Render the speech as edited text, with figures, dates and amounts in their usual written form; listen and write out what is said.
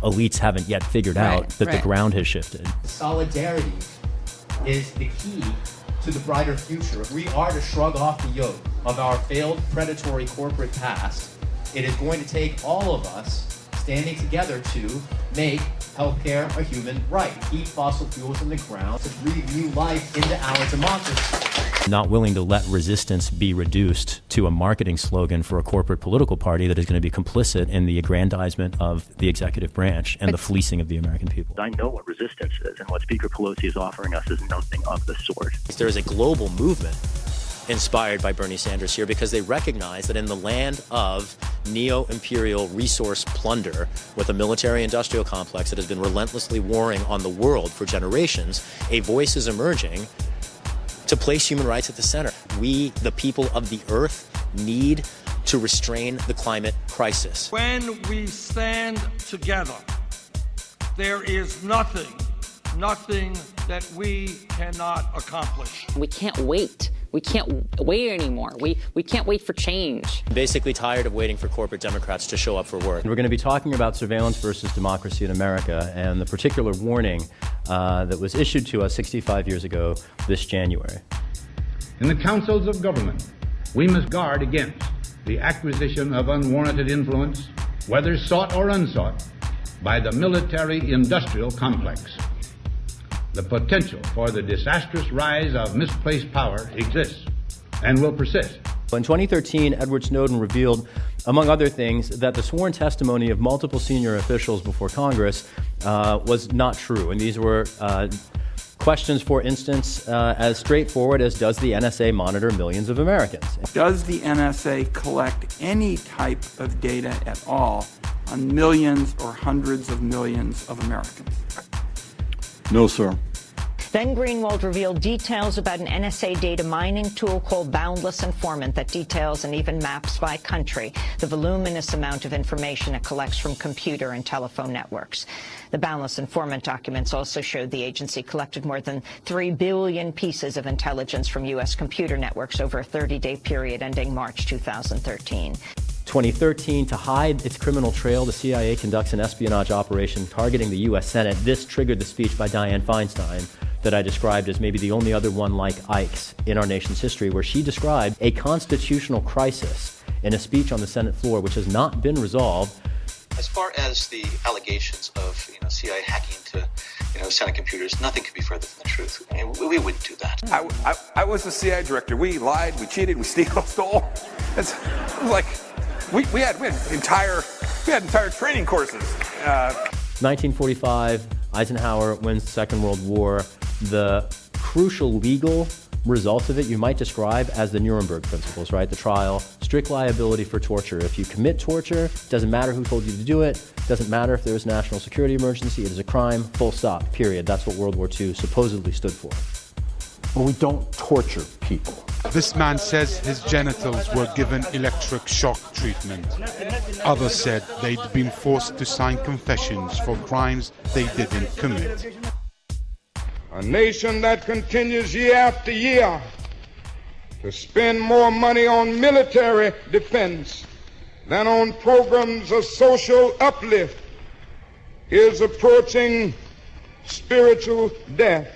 elites haven't yet figured out that the ground has shifted. Solidarity is the key to the brighter future. If we are to shrug off the yoke of our failed predatory corporate past, it is going to take all of us standing together to make healthcare a human right, keep fossil fuels in the ground, to breathe new life into our democracy. Not willing to let resistance be reduced to a marketing slogan for a corporate political party that is going to be complicit in the aggrandizement of the executive branch and the fleecing of the American people. I know what resistance is, and what Speaker Pelosi is offering us is nothing of the sort. There is a global movement inspired by Bernie Sanders here because they recognize that in the land of neo-imperial resource plunder with a military-industrial complex that has been relentlessly warring on the world for generations, a voice is emerging to place human rights at the center. We, the people of the earth, need to restrain the climate crisis. When we stand together, there is nothing that we cannot accomplish. We can't wait. We can't wait anymore. We can't wait for change. Basically tired of waiting for corporate Democrats to show up for work. We're going to be talking about surveillance versus democracy in America and the particular warning that was issued to us 65 years ago this January. In the councils of government, we must guard against the acquisition of unwarranted influence, whether sought or unsought, by the military-industrial complex. The potential for the disastrous rise of misplaced power exists and will persist. In 2013, Edward Snowden revealed, among other things, that the sworn testimony of multiple senior officials before Congress was not true. And these were questions, for instance, as straightforward as, does the NSA monitor millions of Americans? Does the NSA collect any type of data at all on millions or hundreds of millions of Americans? No, sir. Then Greenwald revealed details about an NSA data mining tool called Boundless Informant that details and even maps by country the voluminous amount of information it collects from computer and telephone networks. The Boundless Informant documents also showed the agency collected more than 3 billion pieces of intelligence from U.S. computer networks over a 30-day period ending March 2013. 2013, to hide its criminal trail, the CIA conducts an espionage operation targeting the U.S. Senate. This triggered the speech by Dianne Feinstein that I described as maybe the only other one like Ike's in our nation's history, where she described a constitutional crisis in a speech on the Senate floor, which has not been resolved. As far as the allegations of CIA hacking into Senate computers, nothing could be further from the truth. I mean, we wouldn't do that. I was the CIA director. We lied, we cheated, we stole. It was like we had entire training courses. 1945, Eisenhower wins the Second World War. The crucial legal result of it you might describe as the Nuremberg principles, right? The trial, strict liability for torture. If you commit torture, doesn't matter who told you to do it, doesn't matter if there's a national security emergency, it is a crime, full stop, period. That's what World War II supposedly stood for. Well, we don't torture people. This man says his genitals were given electric shock treatment. Others said they'd been forced to sign confessions for crimes they didn't commit. A nation that continues year after year to spend more money on military defense than on programs of social uplift is approaching spiritual death.